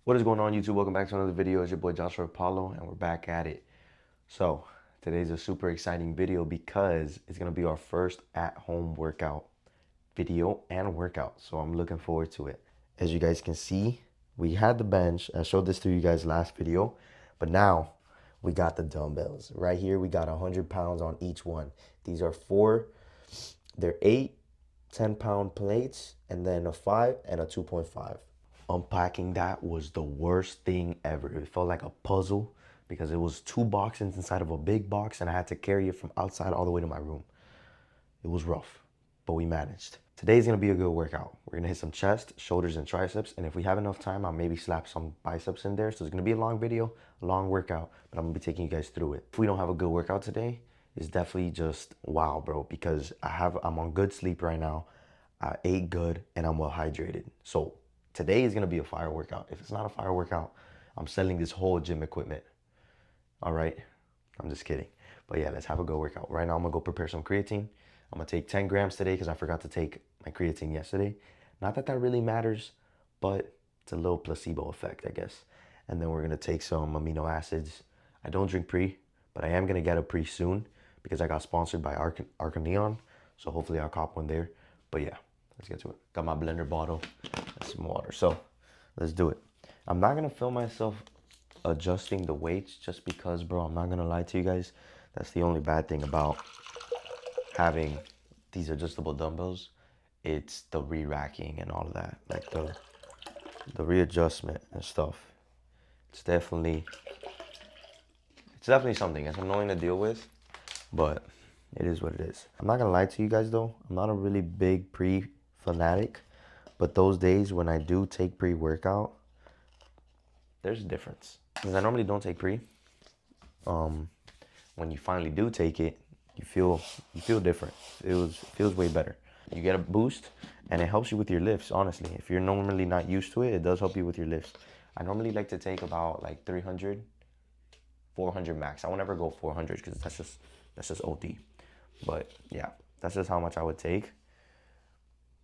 What is going on, YouTube? Welcome back to another video. It's your boy Joshua Rapalo, and we're back at it. So today's a super exciting video because it's gonna be our first at-home workout video and workout. So I'm looking forward to it. As you guys can see, we had the bench. I showed this to you guys last video, but now we got the dumbbells. Right here, we got 100 pounds on each one. These are they're 8 10-pound plates, and then a 5 and a 2.5. Unpacking that was the worst thing ever. It felt like a puzzle because it was two boxes inside of a big box and I had to carry it from outside all the way to my room. It was rough, but we managed. Today's gonna be a good workout. We're gonna hit some chest, shoulders, and triceps. And if we have enough time, I'll maybe slap some biceps in there. So it's gonna be a long video, a long workout, but I'm gonna be taking you guys through it. If we don't have a good workout today, it's definitely just wow, bro, because I'm on good sleep right now. I ate good and I'm well hydrated. So today is gonna be a fire workout. If it's not a fire workout, I'm selling this whole gym equipment. All right, I'm just kidding. But yeah, let's have a good workout. Right now, I'm gonna go prepare some creatine. I'm gonna take 10 grams today because I forgot to take my creatine yesterday. Not that that really matters, but it's a little placebo effect, I guess. And then we're gonna take some amino acids. I don't drink pre, but I am gonna get a pre soon because I got sponsored by Arcaneon. So hopefully I'll cop one there. But yeah, let's get to it. Got my blender bottle and some water. So let's do it. I'm not gonna film myself adjusting the weights just because, bro, I'm not gonna lie to you guys. That's the only bad thing about having these adjustable dumbbells. It's the re-racking and all of that, like the readjustment and stuff. It's definitely something. It's annoying to deal with, but it is what it is. I'm not gonna lie to you guys though. I'm not a really big pre fanatic, but those days when I do take pre-workout, there's a difference. Because I normally don't take pre. When you finally do take it, you feel different. It feels way better. You get a boost, and it helps you with your lifts. Honestly, if you're normally not used to it, it does help you with your lifts. I normally like to take about like 300, 400 max. I won't ever go 400 because that's just OD. But yeah, that's just how much I would take.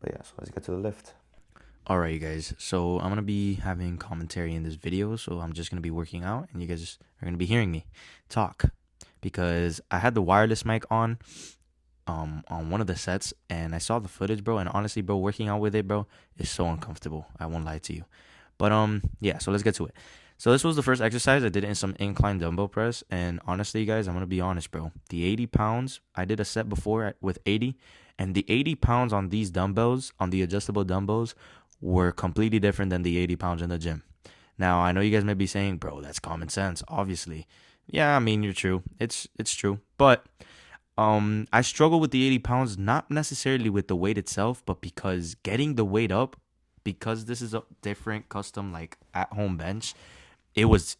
But yeah, so let's get to the lift. All right, you guys. So I'm gonna be having commentary in this video. So I'm just gonna be working out, and you guys are gonna be hearing me talk because I had the wireless mic on one of the sets, and I saw the footage, bro. And honestly, bro, working out with it, bro, is so uncomfortable. I won't lie to you. But yeah. So let's get to it. So this was the first exercise I did in some incline dumbbell press, and honestly, you guys, I'm gonna be honest, bro. The 80 pounds I did a set before with 80, and the 80 pounds on these dumbbells, on the adjustable dumbbells, were completely different than the 80 pounds in the gym. Now I know you guys may be saying, bro, that's common sense. Obviously, yeah. I mean, you're true. It's true, but I struggle with the 80 pounds, not necessarily with the weight itself, but because getting the weight up, because this is a different custom like at home bench, it was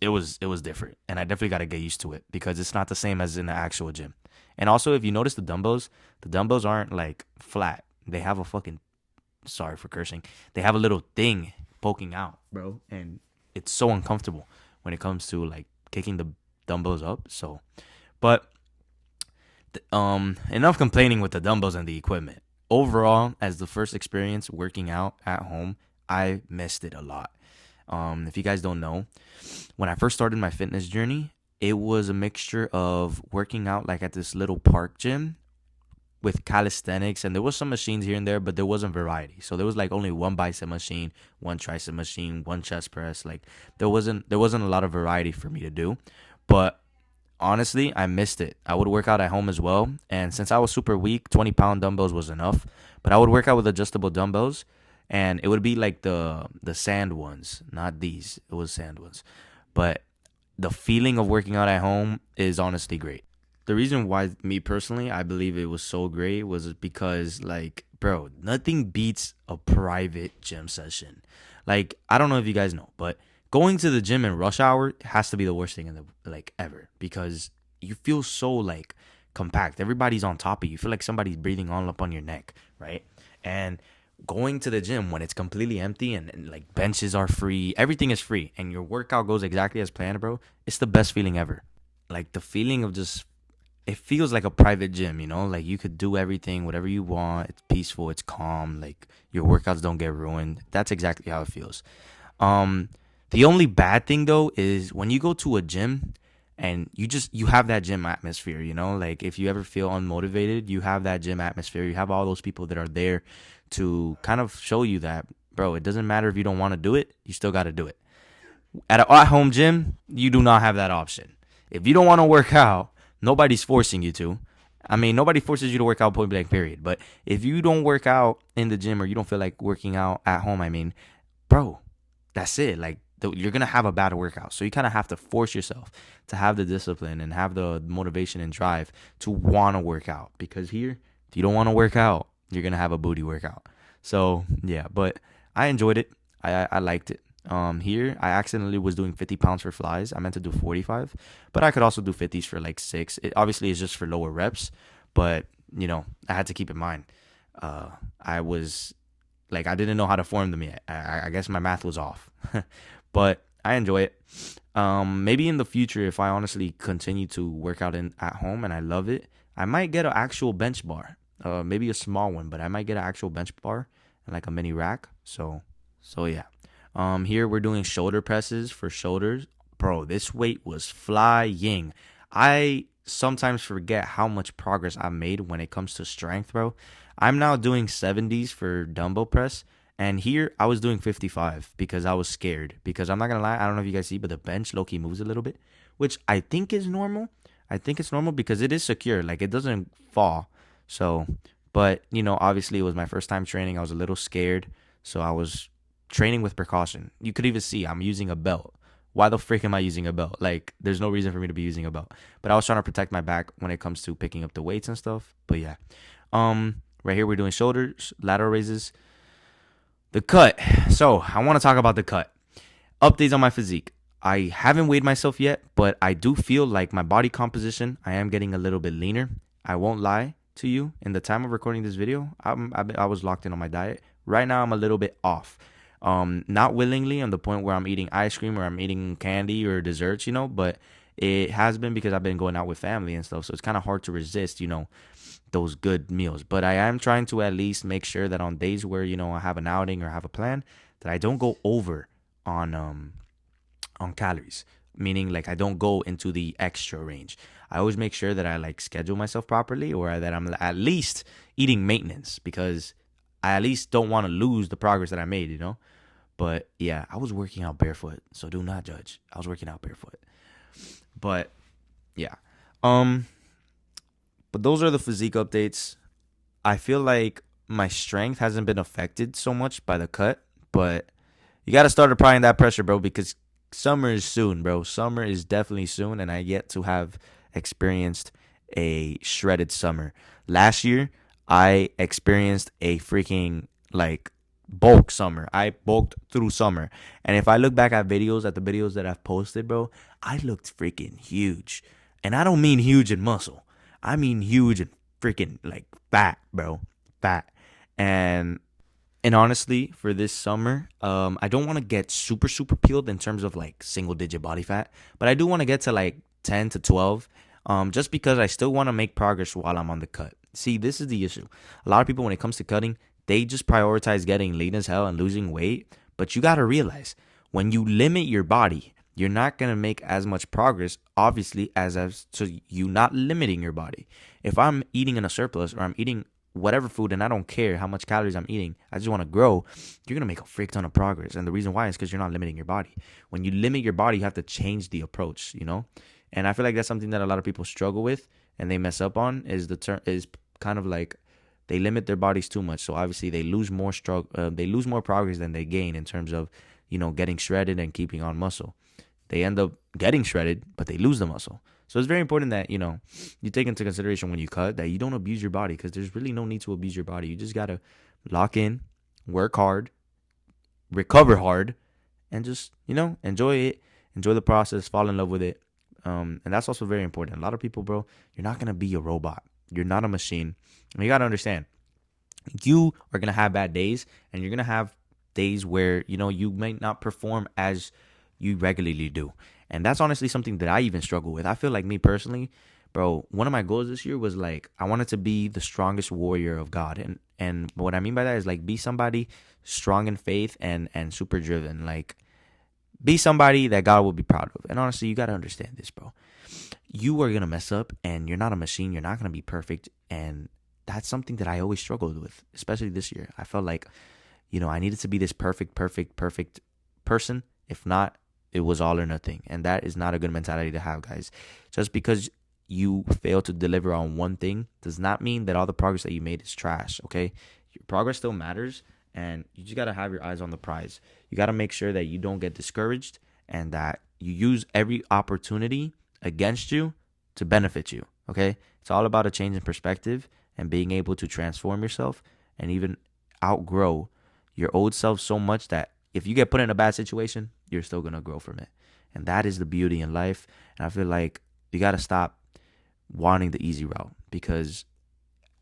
different, and I definitely got to get used to it because it's not the same as in the actual gym. And also, if you notice the dumbbells aren't like flat. They have a fucking, sorry for cursing, they have a little thing poking out, bro, and it's so uncomfortable when it comes to like kicking the dumbbells up. So, but enough complaining with the dumbbells and the equipment. Overall, as the first experience working out at home, I missed it a lot. If you guys don't know, when I first started my fitness journey, it was a mixture of working out like at this little park gym with calisthenics, and there was some machines here and there, but there wasn't variety. So there was like only one bicep machine, one tricep machine, one chest press. Like there wasn't a lot of variety for me to do. But honestly, I missed it. I would work out at home as well, and since I was super weak, 20-pound dumbbells was enough. But I would work out with adjustable dumbbells, and it would be like the sand ones, not these. It was sand ones, but the feeling of working out at home is honestly great. The reason why, me personally, I believe it was so great was because, like, bro, nothing beats a private gym session. Like, I don't know if you guys know, but going to the gym in rush hour has to be the worst thing in the like ever because you feel so like compact. Everybody's on top of you. You feel like somebody's breathing all up on your neck, right? And going to the gym when it's completely empty and like benches are free, everything is free, and your workout goes exactly as planned, bro, it's the best feeling ever. Like the feeling of just, it feels like a private gym, you know, like you could do everything, whatever you want. It's peaceful, it's calm, like your workouts don't get ruined. That's exactly how it feels. Um, The only bad thing though is when you go to a gym and you have that gym atmosphere, like if you ever feel unmotivated, you have that gym atmosphere. You have all those people that are there to kind of show you that, bro, it doesn't matter if you don't want to do it, you still got to do it. At an at-home gym, you do not have that option. If you don't want to work out, nobody's forcing you to. I mean, nobody forces you to work out point blank, period. But if you don't work out in the gym or you don't feel like working out at home, I mean, bro, that's it. Like, you're going to have a bad workout. So you kind of have to force yourself to have the discipline and have the motivation and drive to want to work out. Because here, if you don't want to work out, you're going to have a booty workout. So, yeah, but I enjoyed it. I liked it. Here I accidentally was doing 50 pounds for flies. I meant to do 45, but I could also do 50s for like 6. It obviously is just for lower reps, but I had to keep in mind. I was like, I didn't know how to form them yet. I guess my math was off, but I enjoy it. Maybe in the future, if I honestly continue to work out at home and I love it, I might get an actual bench bar. Maybe a small one, but I might get an actual bench bar and like a mini rack. So yeah. Here we're doing shoulder presses for shoulders. Bro, this weight was flying. I sometimes forget how much progress I've made when it comes to strength, bro. I'm now doing 70s for dumbbell press. And here I was doing 55 because I was scared. Because I'm not going to lie, I don't know if you guys see, but the bench low-key moves a little bit, which I think is normal. I think it's normal because it is secure. Like, it doesn't fall. So, but, obviously it was my first time training. I was a little scared. So I was training with precaution. You could even see I'm using a belt. Why the frick am I using a belt? Like, there's no reason for me to be using a belt. But I was trying to protect my back when it comes to picking up the weights and stuff. But yeah. Right here we're doing shoulders, lateral raises. The cut. So I want to talk about the cut. Updates on my physique. I haven't weighed myself yet, but I do feel like my body composition, I am getting a little bit leaner. I won't lie to you. In the time of recording this video, I was locked in on my diet. Right now, I'm a little bit off. Not willingly, on the point where I'm eating ice cream or I'm eating candy or desserts, but it has been because I've been going out with family and stuff. So it's kind of hard to resist, those good meals. But I am trying to at least make sure that on days where, I have an outing or have a plan, that I don't go over on calories. Meaning, like, I don't go into the extra range. I always make sure that I like schedule myself properly, or that I'm at least eating maintenance, because I at least don't want to lose the progress that I made, But yeah, I was working out barefoot, so do not judge. I was working out barefoot. But yeah. But those are the physique updates. I feel like my strength hasn't been affected so much by the cut, but you got to start applying that pressure, bro, because summer is soon, bro. Summer is definitely soon, and I yet to have experienced a shredded summer. Last year, I experienced a freaking like bulk summer. I bulked through summer. And if I look back at the videos that I've posted, bro, I looked freaking huge. And I don't mean huge in muscle. I mean huge and freaking like fat, bro. Fat. And honestly, for this summer, I don't want to get super, super peeled in terms of like single digit body fat, but I do want to get to like 10 to 12, just because I still want to make progress while I'm on the cut. See, this is the issue. A lot of people, when it comes to cutting, they just prioritize getting lean as hell and losing weight. But you got to realize, when you limit your body, you're not going to make as much progress, obviously, as so you not limiting your body. If I'm eating in a surplus, or I'm eating whatever food and I don't care how much calories I'm eating, I just want to grow, you're going to make a freak ton of progress. And the reason why is because you're not limiting your body. When you limit your body, you have to change the approach, And I feel like that's something that a lot of people struggle with and they mess up on, is kind of like they limit their bodies too much. So obviously they lose more progress than they gain in terms of, getting shredded and keeping on muscle. They end up getting shredded, but they lose the muscle. So it's very important that, you take into consideration when you cut that you don't abuse your body, because there's really no need to abuse your body. You just got to lock in, work hard, recover hard, and just, enjoy it, enjoy the process, fall in love with it. And that's also very important. A lot of people, bro, you're not going to be a robot. You're not a machine. And you got to understand, you are going to have bad days, and you're going to have days where, you might not perform as you regularly do. And that's honestly something that I even struggle with. I feel like, me personally, bro, one of my goals this year was like, I wanted to be the strongest warrior of God. And what I mean by that is like, be somebody strong in faith and super driven. Like, Be somebody that God will be proud of. And honestly, you got to understand this, bro. You are going to mess up, and you're not a machine. You're not going to be perfect. And that's something that I always struggled with, especially this year. I felt like, I needed to be this perfect person. If not, it was all or nothing. And that is not a good mentality to have, guys. Just because you fail to deliver on one thing does not mean that all the progress that you made is trash, okay? Your progress still matters, and you just got to have your eyes on the prize. You got to make sure that you don't get discouraged and that you use every opportunity against you to benefit you, okay? It's all about a change in perspective and being able to transform yourself and even outgrow your old self so much that if you get put in a bad situation, you're still going to grow from it. And that is the beauty in life. And I feel like you got to stop wanting the easy route, because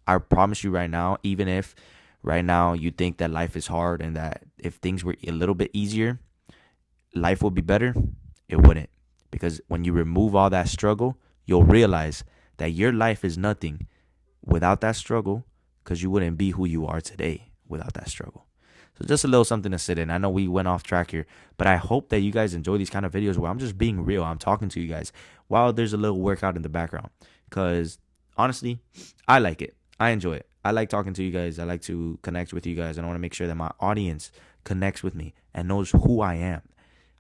I promise you right now, even if right now you think that life is hard and that if things were a little bit easier, life would be better, it wouldn't. Because when you remove all that struggle, you'll realize that your life is nothing without that struggle, because you wouldn't be who you are today without that struggle. So just a little something to sit in. I know we went off track here, but I hope that you guys enjoy these kind of videos where I'm just being real. I'm talking to you guys while there's a little workout in the background, because honestly, I like it. I enjoy it. I like talking to you guys. I like to connect with you guys, and I want to make sure that my audience connects with me and knows who I am.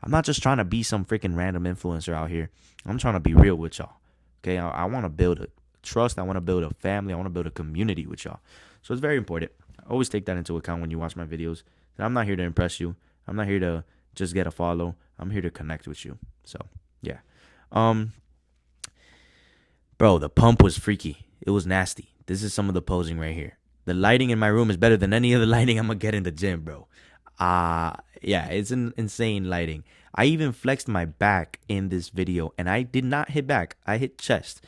I'm not just trying to be some freaking random influencer out here. I'm trying to be real with y'all. Okay, I want to build a trust. I want to build a family. I want to build a community with y'all. So it's very important. I always take that into account when you watch my videos. And I'm not here to impress you. I'm not here to just get a follow. I'm here to connect with you. So yeah. Bro, the pump was freaky. It was nasty. This is some of the posing right here. The lighting in my room is better than any other lighting I'm gonna get in the gym, bro. Yeah, it's an insane lighting. I even flexed my back in this video, and I did not hit back. I hit chest.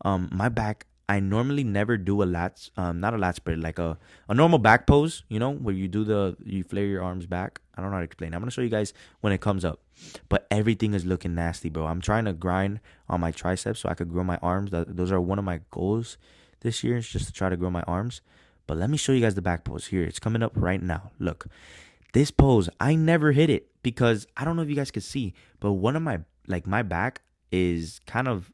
My back, I normally never do a lats, not a lat spread, like a normal back pose, where you flare your arms back. I don't know how to explain. I'm gonna show you guys when it comes up, but everything is looking nasty, bro. I'm trying to grind on my triceps so I could grow my arms. Those are one of my goals this year, is just to try to grow my arms. But let me show you guys the back pose here. It's coming up right now. Look, this pose, I never hit it because I don't know if you guys could see, but one of my back is kind of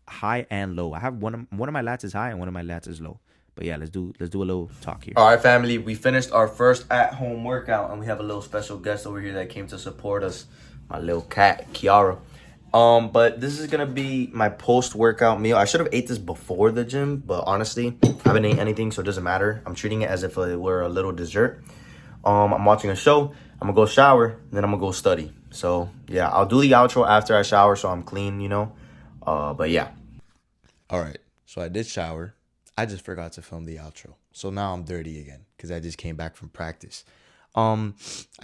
high and low. I have one of my lats is high and one of my lats is low. But yeah, let's do a little talk here. All right, family, we finished our first at-home workout, and we have a little special guest over here that came to support us, my little cat, Kiara. But this is gonna be my post-workout meal. I should have ate this before the gym, but honestly, I haven't ate anything, so it doesn't matter. I'm treating it as if it were a little dessert. I'm watching a show. I'm gonna go shower, and then I'm gonna go study. So yeah, I'll do the outro after I shower, so I'm clean, But yeah. All right, so I did shower. I just forgot to film the outro, so now I'm dirty again because I just came back from practice. I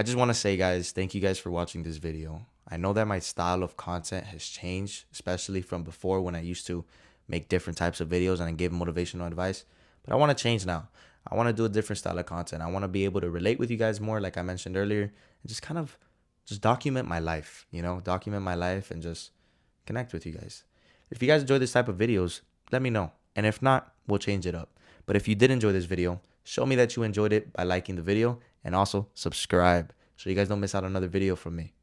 just want to say, guys, thank you guys for watching this video. I know that my style of content has changed, especially from before when I used to make different types of videos and I give motivational advice. But I want to change now. I want to do a different style of content. I want to be able to relate with you guys more, like I mentioned earlier, and just kind of just document my life, document my life and just connect with you guys. If you guys enjoy this type of videos, let me know. And if not, we'll change it up. But if you did enjoy this video, show me that you enjoyed it by liking the video and also subscribe so you guys don't miss out on another video from me.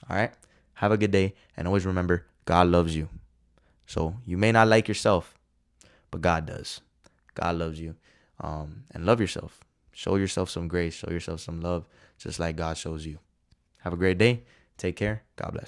All right? Have a good day. And always remember, God loves you. So you may not like yourself, but God does. God loves you. And love yourself. Show yourself some grace. Show yourself some love, just like God shows you. Have a great day. Take care. God bless.